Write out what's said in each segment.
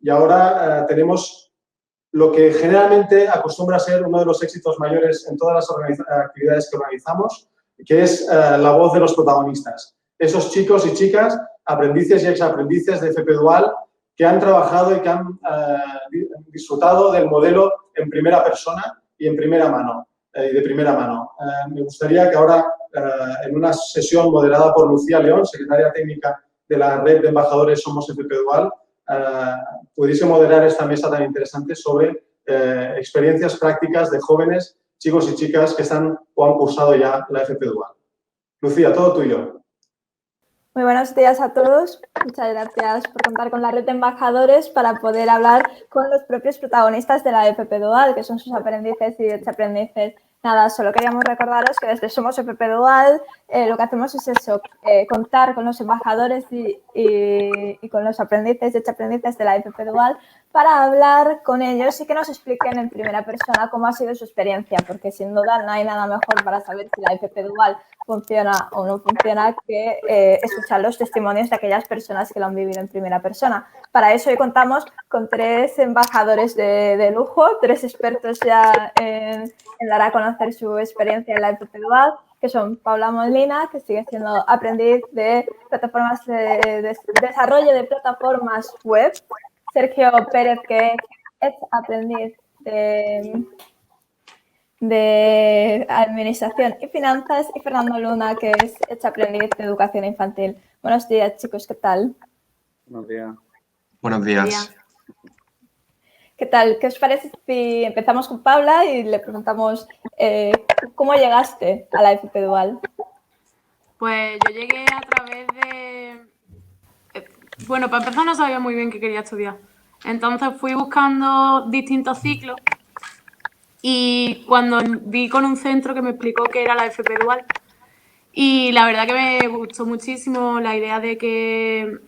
y ahora tenemos lo que generalmente acostumbra a ser uno de los éxitos mayores en todas las actividades que organizamos, que es la voz de los protagonistas. Esos chicos y chicas, aprendices y exaprendices de FP Dual, que han trabajado y que han disfrutado del modelo en primera persona y en primera mano, y de primera mano. Me gustaría que ahora, en una sesión moderada por Lucía León, secretaria técnica de la red de embajadores Somos FP Dual, pudiese moderar esta mesa tan interesante sobre experiencias prácticas de jóvenes, chicos y chicas que están o han cursado ya la FP Dual. Lucía, todo tuyo. Muy buenos días a todos. Muchas gracias por contar con la red de embajadores para poder hablar con los propios protagonistas de la FP Dual, que son sus aprendices y exaprendices. Nada, solo queríamos recordaros que desde Somos FP Dual lo que hacemos es eso, contar con los embajadores y con los aprendices y exaprendices de la FP Dual para hablar con ellos y que nos expliquen en primera persona cómo ha sido su experiencia, porque sin duda no hay nada mejor para saber si la FP Dual funciona o no funciona que escuchar los testimonios de aquellas personas que lo han vivido en primera persona. Para eso hoy contamos con 3 embajadores de lujo, 3 expertos ya en dar a conocer su experiencia en la FP Dual, que son Paula Molina, que sigue siendo aprendiz de plataformas de desarrollo de plataformas web, Sergio Pérez, que es aprendiz de Administración y Finanzas, y Fernando Luna, que es aprendiz de Educación Infantil. Buenos días, chicos, ¿qué tal? Buenos días. Buenos días. ¿Qué tal? ¿Qué os parece si empezamos con Paula y le preguntamos cómo llegaste a la FP Dual? Pues yo llegué a través de... Bueno, para empezar no sabía muy bien qué quería estudiar. Entonces fui buscando distintos ciclos y cuando di con un centro que me explicó qué era la FP Dual, y la verdad que me gustó muchísimo la idea de que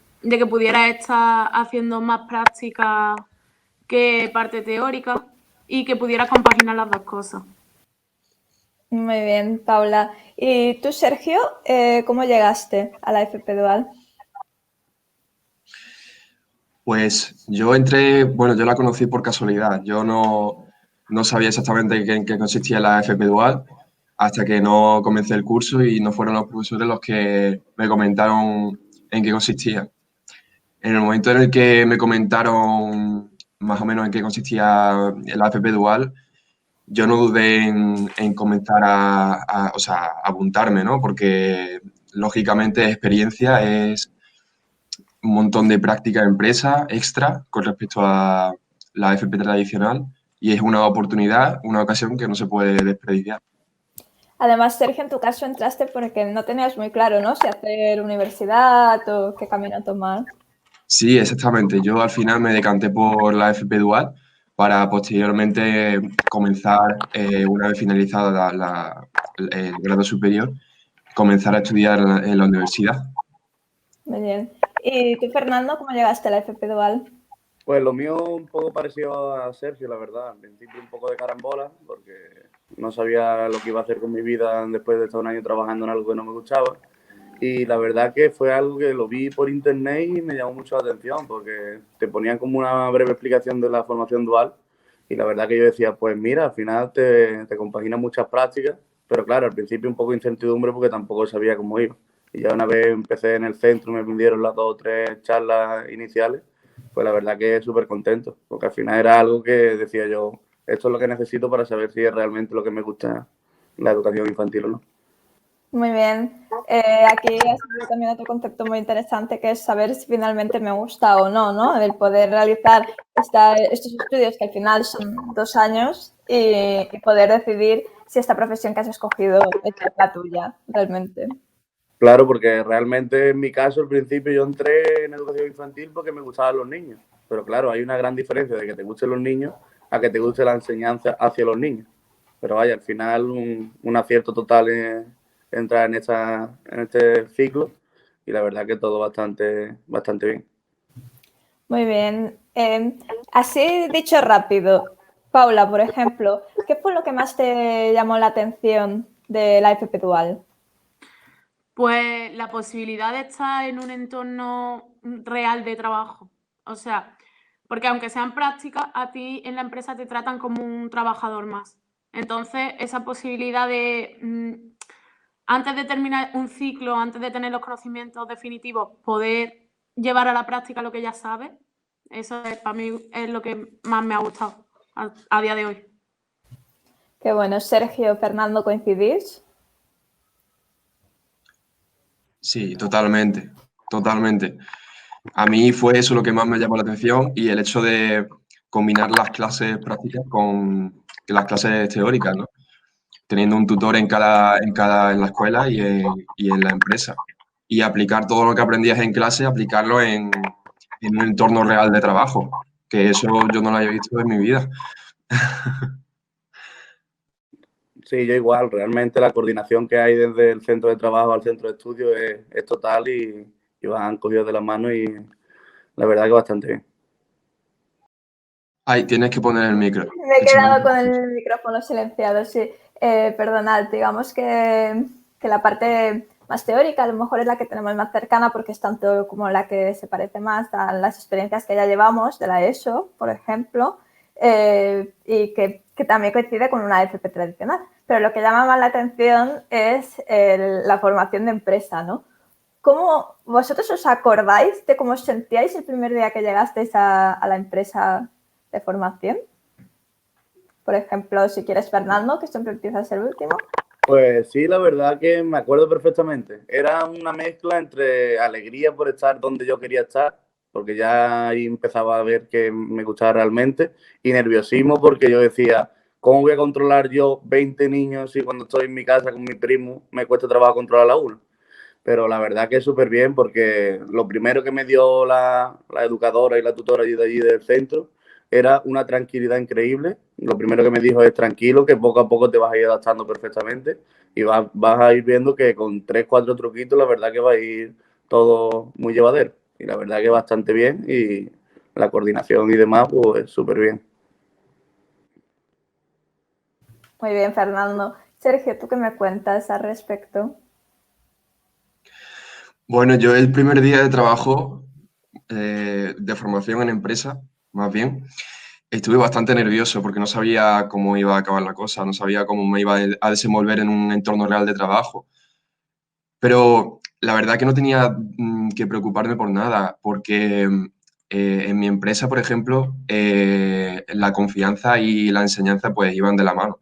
pudiera estar haciendo más práctica que parte teórica y que pudiera compaginar las dos cosas. Muy bien, Paula. ¿Y tú, Sergio, cómo llegaste a la FP Dual? Pues yo entré, bueno, yo la conocí por casualidad. Yo no sabía exactamente en qué consistía la FP Dual hasta que no comencé el curso y no fueron los profesores los que me comentaron en qué consistía. En el momento en el que me comentaron más o menos en qué consistía la FP Dual, yo no dudé en comenzar o sea, a apuntarme, ¿no? Porque lógicamente experiencia es un montón de práctica de empresa extra con respecto a la FP tradicional y es una oportunidad, una ocasión que no se puede desperdiciar. Además, Sergio, en tu caso entraste porque no tenías muy claro, ¿no? Si hacer universidad o qué camino tomar. Sí, exactamente. Yo al final me decanté por la FP Dual para posteriormente comenzar, una vez finalizada el grado superior, comenzar a estudiar en la universidad. Muy bien. ¿Y tú, Fernando, cómo llegaste a la FP Dual? Pues lo mío un poco parecido a Sergio, la verdad. Al principio un poco de carambola, porque no sabía lo que iba a hacer con mi vida después de estar un año trabajando en algo que no me gustaba. Y la verdad que fue algo que lo vi por internet y me llamó mucho la atención, porque te ponían como una breve explicación de la formación dual. Y la verdad que yo decía, pues mira, al final te compagina muchas prácticas, pero claro, al principio un poco de incertidumbre porque tampoco sabía cómo iba. Y ya una vez empecé en el centro, me vinieron las 2 o 3 charlas iniciales, pues la verdad que súper contento, porque al final era algo que decía yo, esto es lo que necesito para saber si es realmente lo que me gusta la educación infantil o no. Muy bien. Aquí ha salido también otro concepto muy interesante, que es saber si finalmente me gusta o no, ¿no? El poder realizar estos estudios, que al final son 2 años, y poder decidir si esta profesión que has escogido es la tuya, realmente. Claro, porque realmente en mi caso al principio yo entré en educación infantil porque me gustaban los niños. Pero claro, hay una gran diferencia de que te gusten los niños a que te guste la enseñanza hacia los niños. Pero vaya, al final un acierto total es entrar en este ciclo y la verdad que todo bastante bien. Muy bien. Así dicho rápido, Paula, por ejemplo, ¿qué fue lo que más te llamó la atención de la FP Dual? Pues la posibilidad de estar en un entorno real de trabajo. O sea, Porque aunque sean prácticas, a ti en la empresa te tratan como un trabajador más. Entonces, esa posibilidad de, antes de terminar un ciclo, antes de tener los conocimientos definitivos, poder llevar a la práctica lo que ya sabes, eso para mí es lo que más me ha gustado a día de hoy. Qué bueno. Sergio, Fernando, ¿coincidís? Sí, totalmente, totalmente. A mí fue eso lo que más me llamó la atención y el hecho de combinar las clases prácticas con las clases teóricas, ¿no? Teniendo un tutor en la escuela y en la empresa. Y aplicar todo lo que aprendías en clase, aplicarlo en un entorno real de trabajo, que eso yo no lo había visto en mi vida. Sí, yo igual, realmente la coordinación que hay desde el centro de trabajo al centro de estudio es total y van cogidos de las manos y la verdad que bastante bien. Ay, tienes que poner el micro. Me he quedado con el micrófono silenciado, sí. Perdonad, digamos que la parte más teórica a lo mejor es la que tenemos más cercana porque es tanto como la que se parece más a las experiencias que ya llevamos de la ESO, por ejemplo, y que también coincide con una FP tradicional. Pero lo que llama más la atención es la formación de empresa, ¿no? ¿Cómo vosotros os acordáis de cómo os sentíais el primer día que llegasteis a la empresa de formación? Por ejemplo, si quieres Fernando, que siempre empieza a ser el último. Pues sí, la verdad que me acuerdo perfectamente. Era una mezcla entre alegría por estar donde yo quería estar, porque ya ahí empezaba a ver que me gustaba realmente, y nerviosismo porque yo decía, ¿cómo voy a controlar yo 20 niños si cuando estoy en mi casa con mi primo me cuesta trabajo controlar a uno? Pero la verdad que es súper bien porque lo primero que me dio la educadora y la tutora de allí del centro era una tranquilidad increíble. Lo primero que me dijo es tranquilo, que poco a poco te vas a ir adaptando perfectamente y vas a ir viendo que con 3, 4 truquitos la verdad que va a ir todo muy llevadero. Y la verdad que bastante bien y la coordinación y demás pues súper bien. Muy bien, Fernando. Sergio, ¿tú qué me cuentas al respecto? Bueno, yo el primer día de trabajo, de formación en empresa, más bien, estuve bastante nervioso porque no sabía cómo iba a acabar la cosa, no sabía cómo me iba a desenvolver en un entorno real de trabajo. Pero la verdad que no tenía que preocuparme por nada, porque en mi empresa, por ejemplo, la confianza y la enseñanza pues iban de la mano.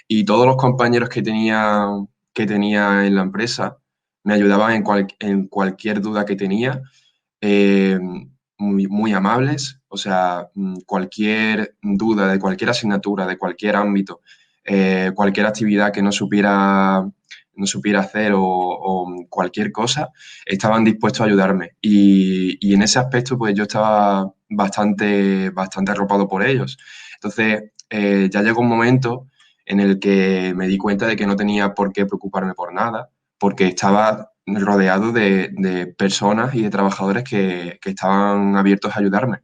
Y todos los compañeros que tenía en la empresa me ayudaban en cualquier duda que tenía, eh, muy, muy amables, o sea, cualquier duda de cualquier asignatura, de cualquier ámbito, cualquier actividad que no supiera hacer o cualquier cosa, estaban dispuestos a ayudarme. Y en ese aspecto, pues yo estaba bastante, bastante arropado por ellos. Entonces, ya llegó un momento en el que me di cuenta de que no tenía por qué preocuparme por nada, porque estaba rodeado de personas y de trabajadores que estaban abiertos a ayudarme.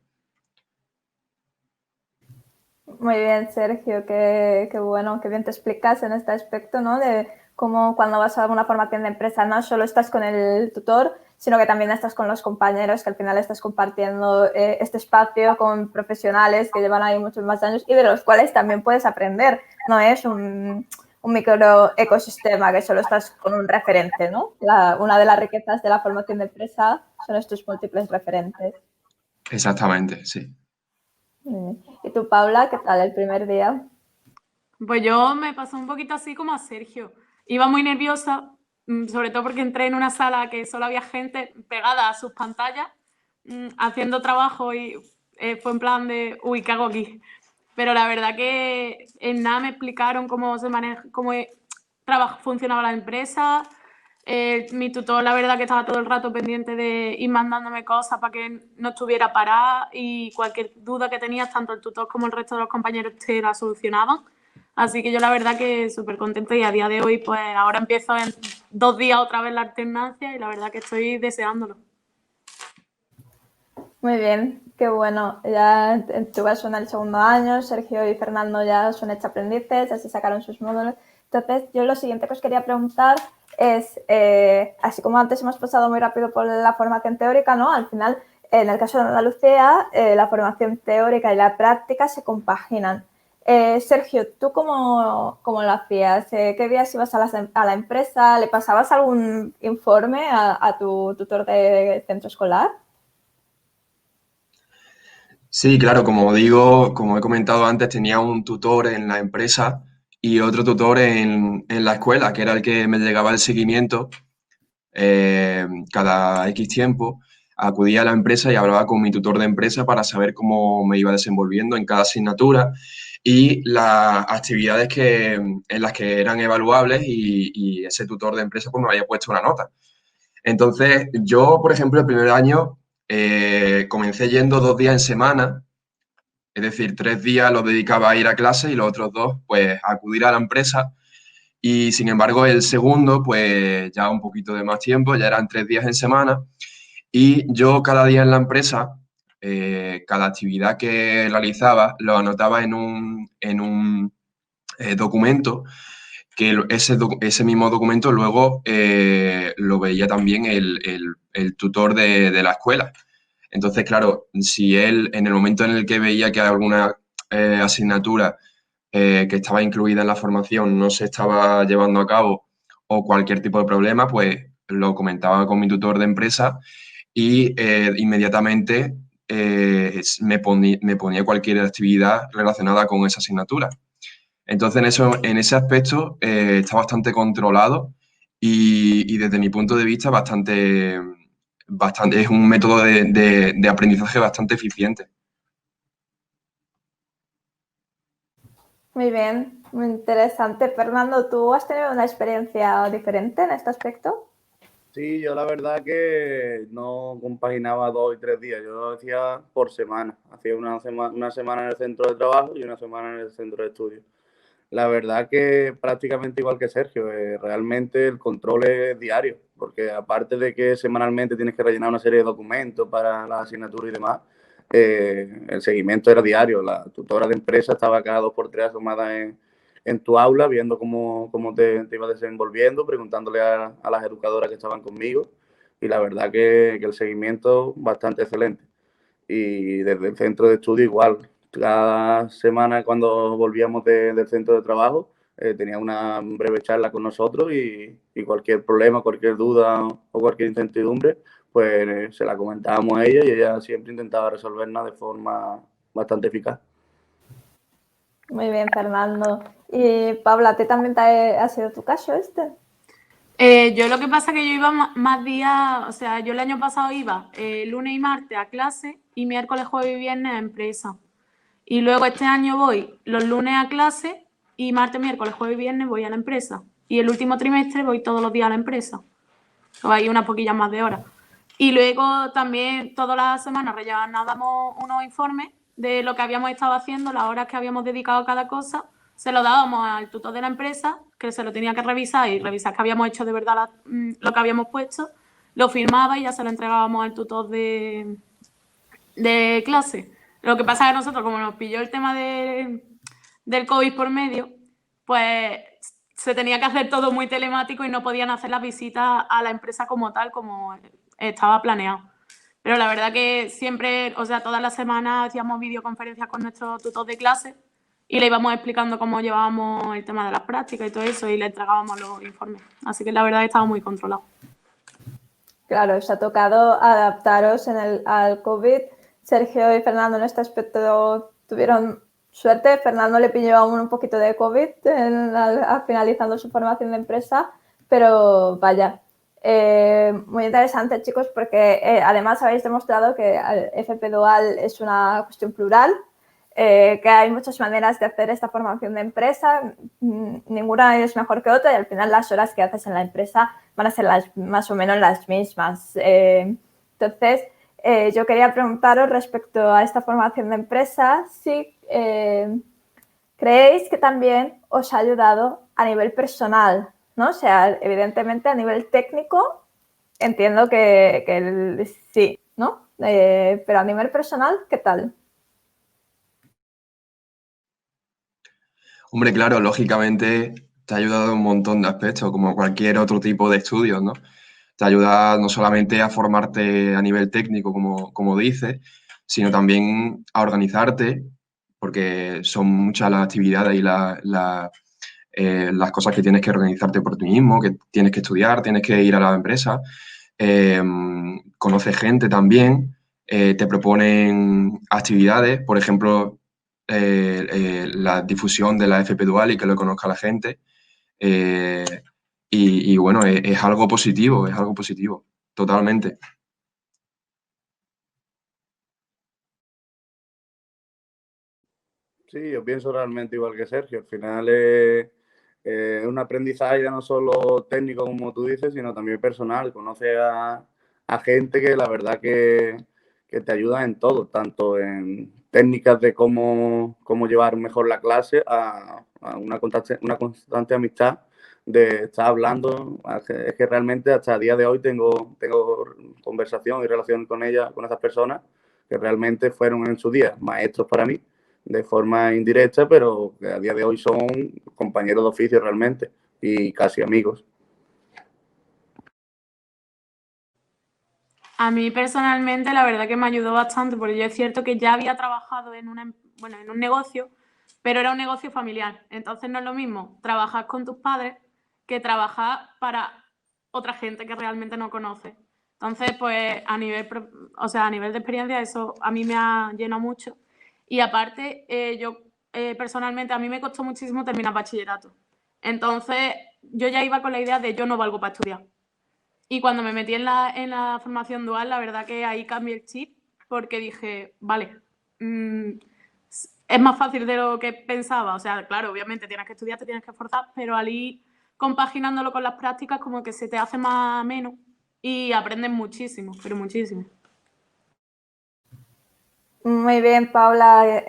Muy bien, Sergio, qué bueno, qué bien te explicas en este aspecto, ¿no? De cómo cuando vas a una formación de empresa no solo estás con el tutor, sino que también estás con los compañeros, que al final estás compartiendo este espacio con profesionales que llevan ahí muchos más años y de los cuales también puedes aprender. No es un micro ecosistema que solo estás con un referente, ¿no? Una de las riquezas de la formación de empresa son estos múltiples referentes. Exactamente, sí. ¿Y tú, Paula, qué tal el primer día? Pues yo me pasó un poquito así como a Sergio. Iba muy nerviosa, sobre todo porque entré en una sala que solo había gente pegada a sus pantallas, haciendo trabajo y fue en plan de, uy, ¿qué hago aquí? Pero la verdad que en nada me explicaron cómo se maneja, funcionaba la empresa. Mi tutor, la verdad que estaba todo el rato pendiente de ir mandándome cosas para que no estuviera parada y cualquier duda que tenías, tanto el tutor como el resto de los compañeros te la solucionaban. Así que yo la verdad que súper contenta y a día de hoy pues ahora empiezo en 2 días otra vez la alternancia y la verdad que estoy deseándolo. Muy bien, qué bueno. Ya tú vas en el segundo año, Sergio y Fernando ya son hecho aprendices, ya se sacaron sus módulos. Entonces, yo lo siguiente que os quería preguntar es, así como antes hemos pasado muy rápido por la formación teórica, ¿no? Al final, en el caso de Andalucía, la formación teórica y la práctica se compaginan. Sergio, ¿tú cómo lo hacías? ¿Qué días ibas a la empresa? ¿Le pasabas algún informe a tu tutor de centro escolar? Sí, claro, como digo, como he comentado antes, tenía un tutor en la empresa y otro tutor en la escuela, que era el que me llegaba el seguimiento cada X tiempo. Acudía a la empresa y hablaba con mi tutor de empresa para saber cómo me iba desenvolviendo en cada asignatura y las actividades en las que eran evaluables y ese tutor de empresa pues me había puesto una nota. Entonces, yo, por ejemplo, el primer año comencé yendo 2 días en semana, es decir, 3 días los dedicaba a ir a clase y los otros 2, pues, a acudir a la empresa. Y, sin embargo, el segundo, pues, ya un poquito de más tiempo, ya eran 3 días en semana. Y yo cada día en la empresa, cada actividad que realizaba, lo anotaba en un documento que ese mismo documento luego lo veía también el tutor de la escuela. Entonces, claro, si él en el momento en el que veía que alguna asignatura que estaba incluida en la formación no se estaba llevando a cabo o cualquier tipo de problema, pues lo comentaba con mi tutor de empresa y inmediatamente me ponía cualquier actividad relacionada con esa asignatura. Entonces, en ese aspecto está bastante controlado y desde mi punto de vista es un método de aprendizaje bastante eficiente. Muy bien, muy interesante. Fernando, ¿tú has tenido una experiencia diferente en este aspecto? Sí, yo la verdad que no compaginaba 2 y 3 días, yo lo hacía por semana. Hacía una semana en el centro de trabajo y una semana en el centro de estudio. La verdad que prácticamente igual que Sergio, realmente el control es diario, porque aparte de que semanalmente tienes que rellenar una serie de documentos para la asignatura y demás, el seguimiento era diario. La tutora de empresa estaba cada 2 por 3 asomada en tu aula, viendo cómo te ibas desenvolviendo, preguntándole a las educadoras que estaban conmigo, y la verdad que el seguimiento bastante excelente. Y desde el centro de estudio igual. Cada semana cuando volvíamos del centro de trabajo tenía una breve charla con nosotros y cualquier problema, cualquier duda o cualquier incertidumbre, pues se la comentábamos a ella y ella siempre intentaba resolverla de forma bastante eficaz. Muy bien, Fernando. Y Paula, ¿a ti también ha sido tu caso este? Yo lo que pasa es que yo iba más días, o sea, yo el año pasado iba lunes y martes a clase y miércoles, jueves y viernes a empresa. Y luego este año voy los lunes a clase y martes, miércoles, jueves y viernes voy a la empresa. Y el último trimestre voy todos los días a la empresa. O hay unas poquillas más de horas. Y luego también todas las semanas rellenábamos unos informes de lo que habíamos estado haciendo, las horas que habíamos dedicado a cada cosa. Se lo dábamos al tutor de la empresa, que se lo tenía que revisar y revisar que habíamos hecho de verdad lo que habíamos puesto. Lo firmaba y ya se lo entregábamos al tutor de clase. Lo que pasa es que nosotros, como nos pilló el tema del COVID por medio, pues se tenía que hacer todo muy telemático y no podían hacer las visitas a la empresa como tal, como estaba planeado. Pero la verdad que siempre, o sea, todas las semanas hacíamos videoconferencias con nuestro tutor de clase y le íbamos explicando cómo llevábamos el tema de las prácticas y todo eso y le entregábamos los informes. Así que la verdad que estaba muy controlado. Claro, os ha tocado adaptaros al COVID. Sergio y Fernando en este aspecto tuvieron suerte. Fernando le pilló aún un poquito de COVID finalizando su formación de empresa, pero vaya, muy interesante, chicos, porque además habéis demostrado que el FP Dual es una cuestión plural, que hay muchas maneras de hacer esta formación de empresa, ninguna es mejor que otra y al final las horas que haces en la empresa van a ser más o menos las mismas. Entonces, yo quería preguntaros respecto a esta formación de empresa si creéis que también os ha ayudado a nivel personal, ¿no? O sea, evidentemente a nivel técnico entiendo que sí, ¿no? Pero a nivel personal, ¿qué tal? Hombre, claro, lógicamente te ha ayudado en un montón de aspectos, como cualquier otro tipo de estudios, ¿no? te ayuda no solamente a formarte a nivel técnico, como dices, sino también a organizarte, porque son muchas las actividades y las cosas que tienes que organizarte por ti mismo, que tienes que estudiar, tienes que ir a la empresa, conoces gente también, te proponen actividades, por ejemplo, la difusión de la FP Dual y que lo conozca la gente. Y bueno, es algo positivo, totalmente. Sí, yo pienso realmente igual que Sergio. Al final es un aprendizaje ya no solo técnico, como tú dices, sino también personal. Conoces a gente que la verdad que te ayuda en todo, tanto en técnicas de cómo llevar mejor la clase a una constante amistad de estar hablando. Es que realmente hasta el día de hoy tengo conversación y relación con ella, con esas personas que realmente fueron en su día maestros para mí de forma indirecta, pero que a día de hoy son compañeros de oficio realmente y casi amigos. A mí personalmente la verdad que me ayudó bastante, porque yo es cierto que ya había trabajado en un negocio, pero era un negocio familiar. Entonces no es lo mismo trabajar con tus padres que trabajar para otra gente que realmente no conoces. Entonces, pues a nivel de experiencia eso a mí me ha llenado mucho. Y aparte, yo personalmente a mí me costó muchísimo terminar bachillerato. Entonces, yo ya iba con la idea de yo no valgo para estudiar. Y cuando me metí en la formación dual, la verdad que ahí cambié el chip porque dije, vale, es más fácil de lo que pensaba. O sea, claro, obviamente tienes que estudiar, te tienes que esforzar, pero al ir compaginándolo con las prácticas como que se te hace más ameno y aprendes muchísimo, pero muchísimo. Muy bien, Paula.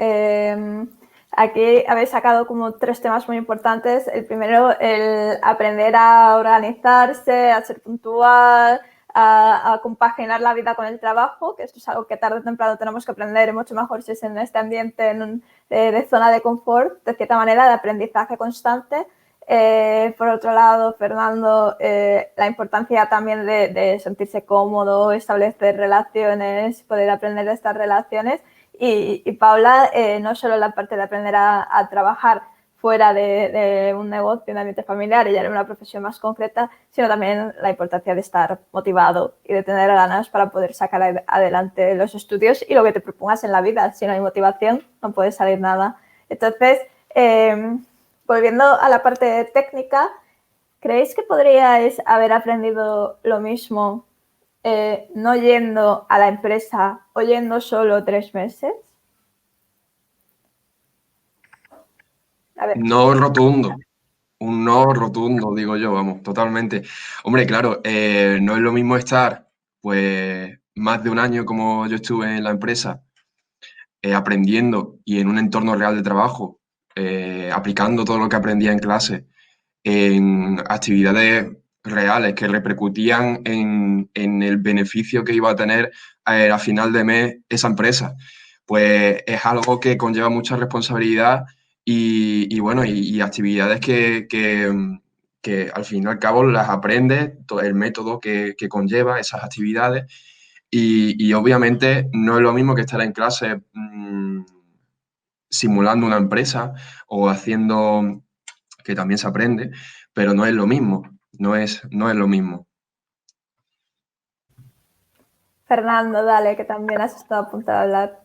Aquí habéis sacado como 3 temas muy importantes. El primero, el aprender a organizarse, a ser puntual, a compaginar la vida con el trabajo, que esto es algo que tarde o temprano tenemos que aprender, y mucho mejor si es en este ambiente de zona de confort, de cierta manera, de aprendizaje constante. Por otro lado, Fernando, la importancia también de sentirse cómodo, establecer relaciones, poder aprender de estas relaciones. Y Paula, no solo la parte de aprender a trabajar fuera de un negocio, un ambiente familiar y ya en una profesión más concreta, sino también la importancia de estar motivado y de tener ganas para poder sacar adelante los estudios y lo que te propongas en la vida. Si no hay motivación, no puede salir nada. Entonces, volviendo a la parte técnica, ¿creéis que podríais haber aprendido lo mismo no yendo a la empresa o yendo solo 3 meses? A ver. No rotundo, un no rotundo, digo yo, vamos, totalmente. Hombre, claro, no es lo mismo estar, pues, más de un año como yo estuve en la empresa, aprendiendo y en un entorno real de trabajo, aplicando todo lo que aprendía en clase en actividades reales que repercutían en el beneficio que iba a tener a final de mes esa empresa. Pues es algo que conlleva mucha responsabilidad y bueno, y actividades que al fin y al cabo las aprendes, todo el método que conlleva esas actividades y obviamente no es lo mismo que estar en clase simulando una empresa o haciendo, que también se aprende, pero no es lo mismo, no es lo mismo. Fernando, dale, que también has estado a punto de hablar.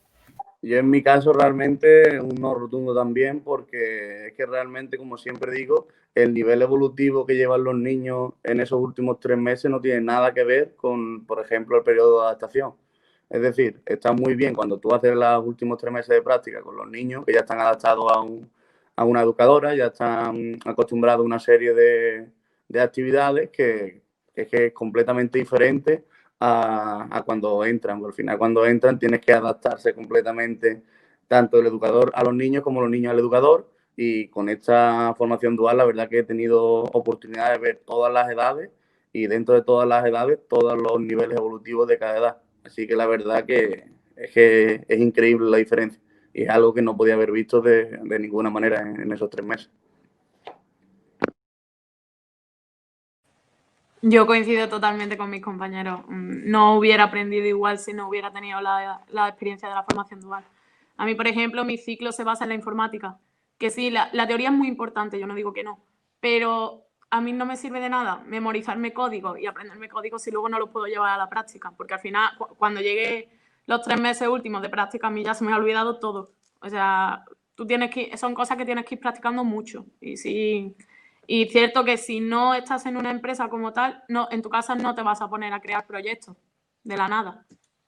Yo en mi caso realmente un no rotundo también, porque es que realmente, como siempre digo, el nivel evolutivo que llevan los niños en esos últimos 3 meses no tiene nada que ver con, por ejemplo, el periodo de adaptación. Es decir, está muy bien cuando tú haces los últimos 3 meses de práctica con los niños, que ya están adaptados a una educadora, ya están acostumbrados a una serie de actividades que es completamente diferente a cuando entran. Al final, cuando entran, tienes que adaptarse completamente, tanto el educador a los niños como los niños al educador. Y con esta formación dual, la verdad que he tenido oportunidad de ver todas las edades y dentro de todas las edades, todos los niveles evolutivos de cada edad. Así que la verdad que es increíble la diferencia y es algo que no podía haber visto de ninguna manera en esos 3 meses. Yo coincido totalmente con mis compañeros. No hubiera aprendido igual si no hubiera tenido la experiencia de la formación dual. A mí, por ejemplo, mi ciclo se basa en la informática, que sí, la teoría es muy importante, yo no digo que no, pero a mí no me sirve de nada memorizarme código y aprenderme código si luego no lo puedo llevar a la práctica, porque al final, cuando llegue los 3 meses últimos de práctica, a mí ya se me ha olvidado todo. O sea, son cosas que tienes que ir practicando mucho. Y cierto que si no estás en una empresa como tal, no, en tu casa no te vas a poner a crear proyectos de la nada.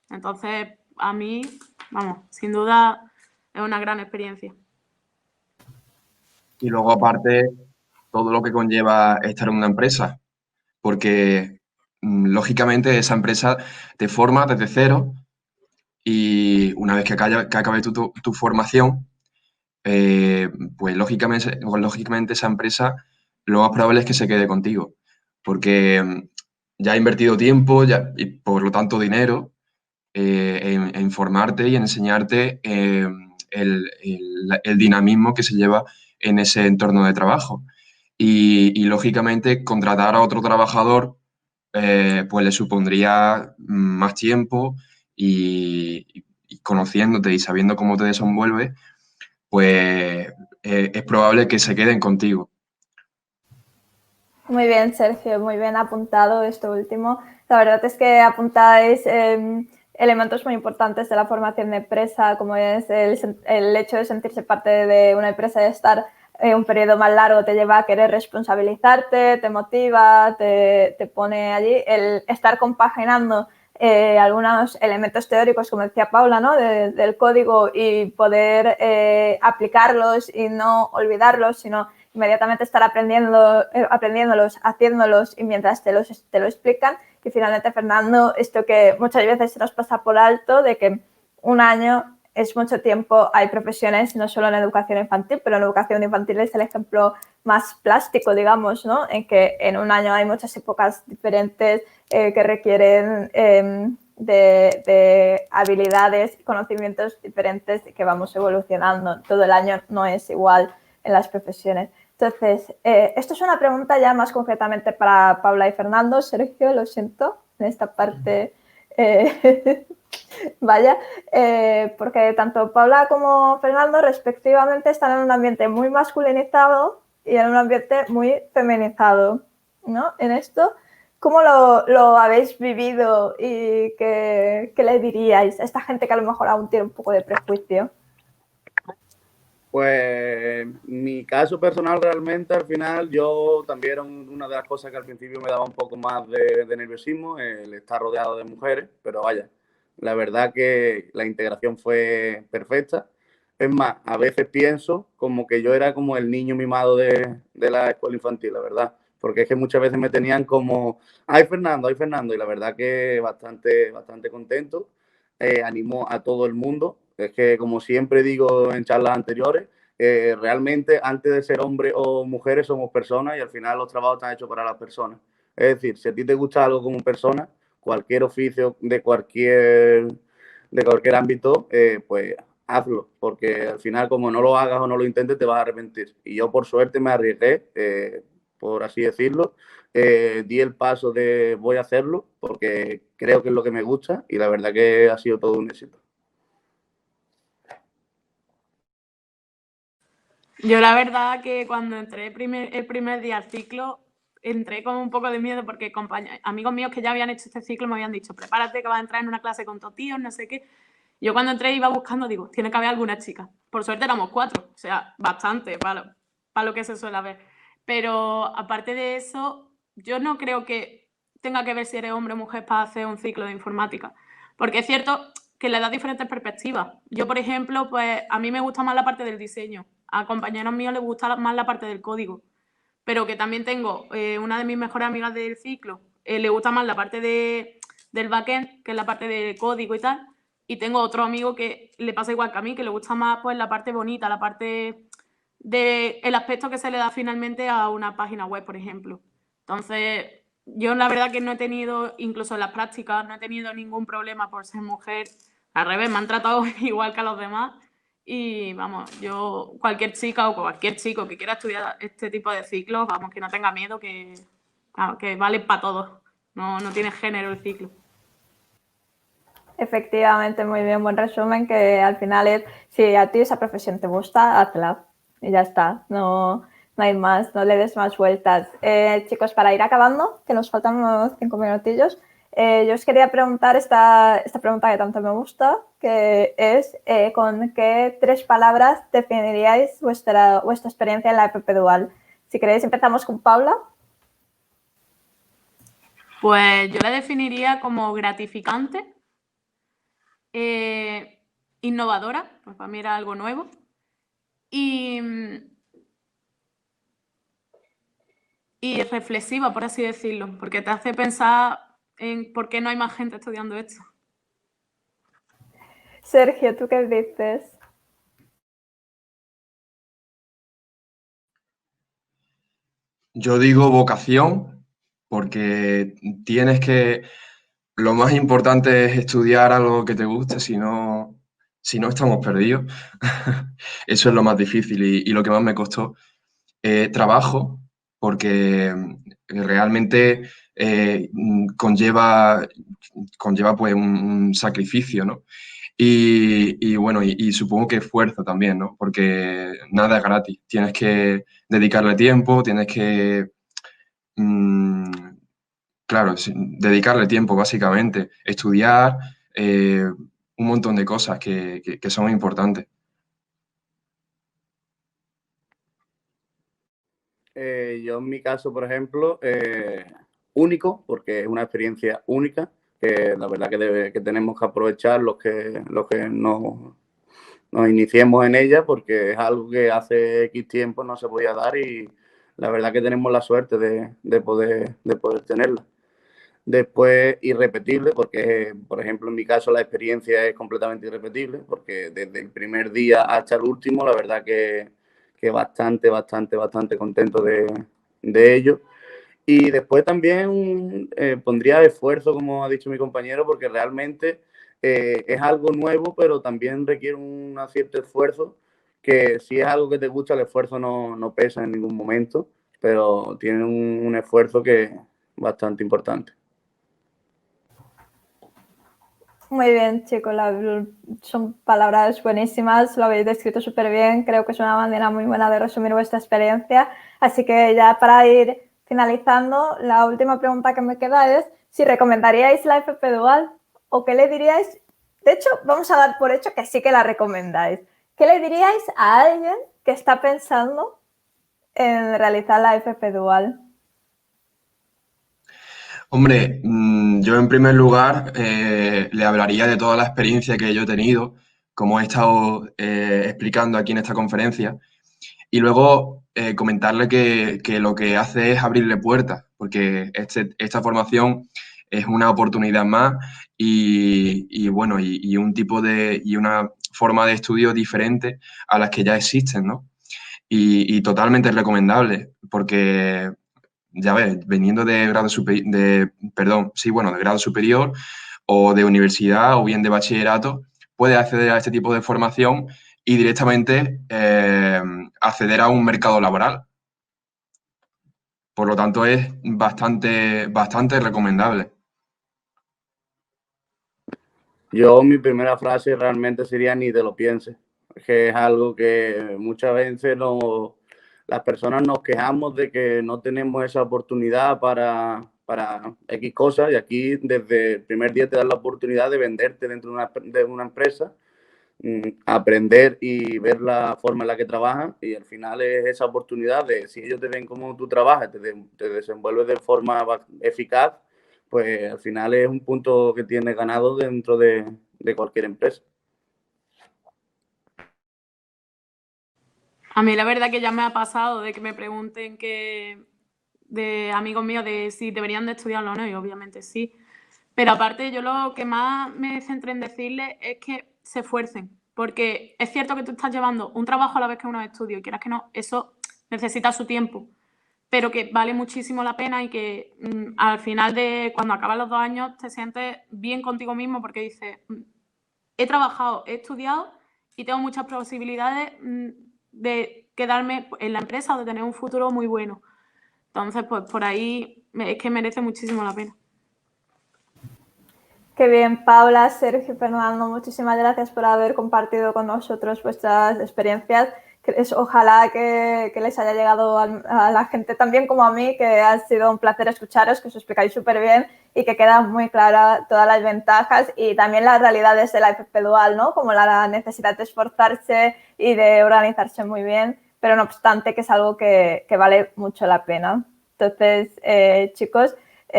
Entonces, a mí, vamos, sin duda es una gran experiencia. Y luego, aparte, todo lo que conlleva estar en una empresa, porque lógicamente esa empresa te forma desde cero y una vez que acabe tu formación, pues lógicamente esa empresa lo más probable es que se quede contigo, porque ya ha invertido tiempo y por lo tanto dinero en formarte y en enseñarte el dinamismo que se lleva en ese entorno de trabajo. Y lógicamente contratar a otro trabajador pues le supondría más tiempo y conociéndote y sabiendo cómo te desenvuelves, pues es probable que se queden contigo. Muy bien, Sergio, muy bien apuntado esto último. La verdad es que apuntáis elementos muy importantes de la formación de empresa, como es el hecho de sentirse parte de una empresa, de estar un periodo más largo, te lleva a querer responsabilizarte, te motiva, te pone allí. El estar compaginando algunos elementos teóricos, como decía Paula, ¿no? del código y poder aplicarlos y no olvidarlos, sino inmediatamente estar aprendiéndolos, haciéndolos y mientras te lo explican. Y finalmente, Fernando, esto que muchas veces se nos pasa por alto, de que un año es mucho tiempo. Hay profesiones, no solo en educación infantil, pero en educación infantil es el ejemplo más plástico, digamos, ¿no? En que en un año hay muchas épocas diferentes que requieren de habilidades, conocimientos diferentes que vamos evolucionando. Todo el año no es igual en las profesiones. Entonces, esto es una pregunta ya más concretamente para Paula y Fernando. Sergio, lo siento, en esta parte, vaya, porque tanto Paula como Fernando respectivamente están en un ambiente muy masculinizado y en un ambiente muy feminizado, ¿no? En esto, ¿cómo lo habéis vivido y qué le diríais a esta gente que a lo mejor aún tiene un poco de prejuicio? Pues mi caso personal realmente al final yo también era una de las cosas que al principio me daba un poco más de nerviosismo, el estar rodeado de mujeres, pero vaya, la verdad que la integración fue perfecta. Es más, a veces pienso como que yo era como el niño mimado de la escuela infantil, la verdad, porque es que muchas veces me tenían como, ay Fernando, y la verdad que bastante contento. Animo a todo el mundo. Es que, como siempre digo en charlas anteriores, realmente antes de ser hombres o mujeres somos personas y al final los trabajos están hechos para las personas. Es decir, si a ti te gusta algo como persona, cualquier oficio de cualquier ámbito, pues hazlo, porque al final como no lo hagas o no lo intentes te vas a arrepentir. Y yo por suerte me arriesgué, por así decirlo, di el paso de voy a hacerlo porque creo que es lo que me gusta y la verdad que ha sido todo un éxito. Yo la verdad que cuando entré el primer día al ciclo, entré con un poco de miedo porque amigos míos que ya habían hecho este ciclo me habían dicho, prepárate que vas a entrar en una clase con tus tíos, no sé qué. Yo cuando entré iba buscando, digo, tiene que haber alguna chica. Por suerte éramos 4, o sea, bastante para lo que se suele ver. Pero aparte de eso, yo no creo que tenga que ver si eres hombre o mujer para hacer un ciclo de informática. Porque es cierto que le da diferentes perspectivas. Yo, por ejemplo, pues a mí me gusta más la parte del diseño. A compañeros míos les gusta más la parte del código. Pero que también tengo una de mis mejores amigas del ciclo, le gusta más la parte del backend, que es la parte de código y tal. Y tengo otro amigo que le pasa igual que a mí, que le gusta más pues la parte bonita, la parte del aspecto que se le da finalmente a una página web, por ejemplo. Entonces, yo la verdad que no he tenido, incluso en las prácticas, no he tenido ningún problema por ser mujer. Al revés, me han tratado igual que a los demás. Y vamos, cualquier chica o cualquier chico que quiera estudiar este tipo de ciclos, vamos, que no tenga miedo, que claro, que vale para todos. No tiene género el ciclo. Efectivamente, muy bien, buen resumen, que al final es, si a ti esa profesión te gusta, hazla y ya está, no hay más, no le des más vueltas. Chicos, para ir acabando, que nos faltan unos 5 minutillos, yo os quería preguntar esta pregunta que tanto me gusta, que es ¿con qué 3 palabras definiríais vuestra experiencia en la FP Dual? Si queréis empezamos con Paula. Pues yo la definiría como gratificante, innovadora, pues para mí era algo nuevo, y reflexiva, por así decirlo, porque te hace pensar en por qué no hay más gente estudiando esto. Sergio, ¿tú qué dices? Yo digo vocación porque lo más importante es estudiar algo que te guste, si no estamos perdidos. Eso es lo más difícil y lo que más me costó. Trabajo, porque realmente conlleva pues un sacrificio, ¿no? Y bueno, y supongo que esfuerzo también, ¿no? Porque nada es gratis. Tienes que dedicarle tiempo, tienes que, claro, dedicarle tiempo básicamente, estudiar, un montón de cosas que son importantes. Yo en mi caso, por ejemplo, único, porque es una experiencia única, que la verdad que tenemos que aprovechar los que nos iniciemos en ella, porque es algo que hace X tiempo no se podía dar y la verdad que tenemos la suerte de poder tenerla. Después, irrepetible, porque, por ejemplo, en mi caso la experiencia es completamente irrepetible, porque desde el primer día hasta el último, la verdad que bastante contento de ello. Y después también pondría esfuerzo, como ha dicho mi compañero, porque realmente es algo nuevo, pero también requiere un cierto esfuerzo, que si es algo que te gusta, el esfuerzo no pesa en ningún momento, pero tiene un esfuerzo que es bastante importante. Muy bien, chicos, son palabras buenísimas, lo habéis descrito súper bien, creo que es una manera muy buena de resumir vuestra experiencia. Así que ya para ir finalizando, la última pregunta que me queda es si recomendaríais la FP Dual o qué le diríais, de hecho vamos a dar por hecho que sí que la recomendáis. ¿Qué le diríais a alguien que está pensando en realizar la FP Dual? Hombre, yo en primer lugar le hablaría de toda la experiencia que yo he tenido, como he estado explicando aquí en esta conferencia, y luego comentarle que lo que hace es abrirle puertas, porque esta formación es una oportunidad más y bueno, y un tipo y una forma de estudio diferente a las que ya existen, ¿no? Y totalmente recomendable, porque ya ves, veniendo de grado de grado superior o de universidad o bien de bachillerato, puedes acceder a este tipo de formación y directamente acceder a un mercado laboral. Por lo tanto, es bastante recomendable. Yo, mi primera frase realmente sería ni te lo pienses, que es algo que muchas veces las personas nos quejamos de que no tenemos esa oportunidad para X cosas, y aquí desde el primer día te dan la oportunidad de venderte dentro de una empresa, aprender y ver la forma en la que trabajan, y al final es esa oportunidad de, si ellos te ven cómo tú trabajas, te desenvuelves de forma eficaz, pues al final es un punto que tienes ganado dentro de cualquier empresa. A mí la verdad que ya me ha pasado de que me pregunten de amigos míos de si deberían de estudiarlo o no, y obviamente sí. Pero aparte yo lo que más me centré en decirles es que se esfuercen, porque es cierto que tú estás llevando un trabajo a la vez que unos estudios, y quieras que no, eso necesita su tiempo, pero que vale muchísimo la pena y que al final de cuando acaban los 2 años te sientes bien contigo mismo porque dices, he trabajado, he estudiado y tengo muchas posibilidades de quedarme en la empresa o de tener un futuro muy bueno. Entonces, pues por ahí es que merece muchísimo la pena. Qué bien, Paula, Sergio, Fernando, muchísimas gracias por haber compartido con nosotros vuestras experiencias. Ojalá que les haya llegado a la gente también como a mí, que ha sido un placer escucharos, que os explicáis súper bien y que quedan muy claras todas las ventajas y también las realidades de la FP Dual, ¿no? Como la necesidad de esforzarse y de organizarse muy bien, pero no obstante que es algo que vale mucho la pena. Entonces, chicos,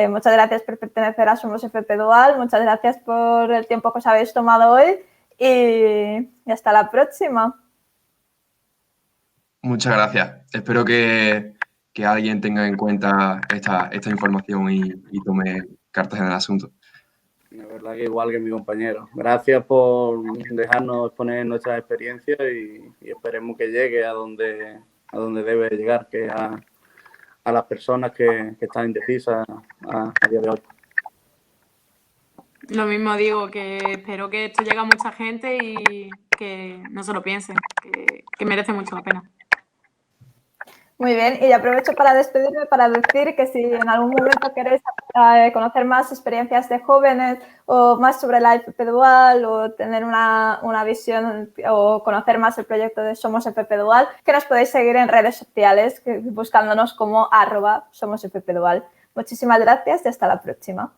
muchas gracias por pertenecer a Somos FP Dual, muchas gracias por el tiempo que os habéis tomado hoy y hasta la próxima. Muchas gracias. Espero que alguien tenga en cuenta esta información y tome cartas en el asunto. La verdad que igual que mi compañero. Gracias por dejarnos exponer nuestras experiencias y esperemos que llegue a donde debe llegar, que a las personas que están indecisas a día de hoy. Lo mismo digo, que espero que esto llegue a mucha gente y que no se lo piensen, que merece mucho la pena. Muy bien, y aprovecho para despedirme para decir que si en algún momento queréis conocer más experiencias de jóvenes o más sobre la FP Dual o tener una visión o conocer más el proyecto de Somos FP Dual, que nos podéis seguir en redes sociales buscándonos como @SomosFPDual. Muchísimas gracias y hasta la próxima.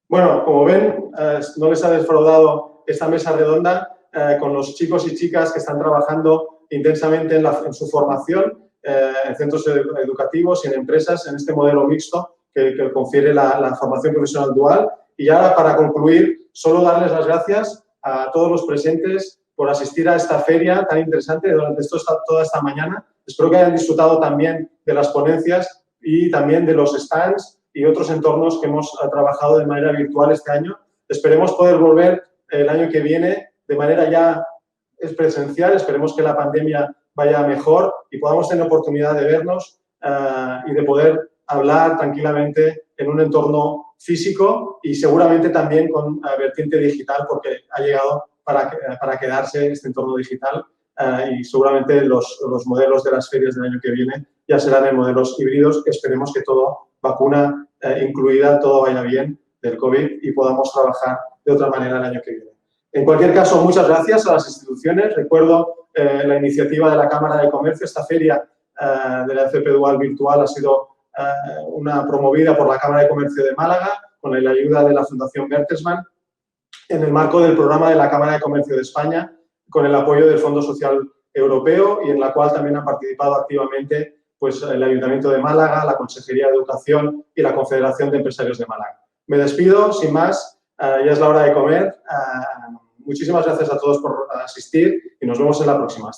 Bueno, como ven, no les ha defraudado esta mesa redonda con los chicos y chicas que están trabajando intensamente en su formación en centros educativos y en empresas en este modelo mixto que confiere la formación profesional dual. Y ahora, para concluir, solo darles las gracias a todos los presentes por asistir a esta feria tan interesante durante toda esta mañana. Espero que hayan disfrutado también de las ponencias y también de los stands y otros entornos que hemos trabajado de manera virtual este año. Esperemos poder volver el año que viene de manera ya presencial. Esperemos que la pandemia vaya mejor y podamos tener oportunidad de vernos y de poder hablar tranquilamente en un entorno físico y seguramente también con vertiente digital, porque ha llegado para quedarse este entorno digital y seguramente los modelos de las ferias del año que viene ya serán en modelos híbridos. Esperemos que todo, vacuna incluida, todo vaya bien del COVID y podamos trabajar de otra manera el año que viene. En cualquier caso, muchas gracias a las instituciones. Recuerdo la iniciativa de la Cámara de Comercio. Esta feria de la FP Dual virtual ha sido una promovida por la Cámara de Comercio de Málaga con la ayuda de la Fundación Bertelsmann en el marco del programa de la Cámara de Comercio de España con el apoyo del Fondo Social Europeo y en la cual también han participado activamente pues, el Ayuntamiento de Málaga, la Consejería de Educación y la Confederación de Empresarios de Málaga. Me despido, sin más, ya es la hora de comer. Muchísimas gracias a todos por asistir y nos vemos en la próxima. Hasta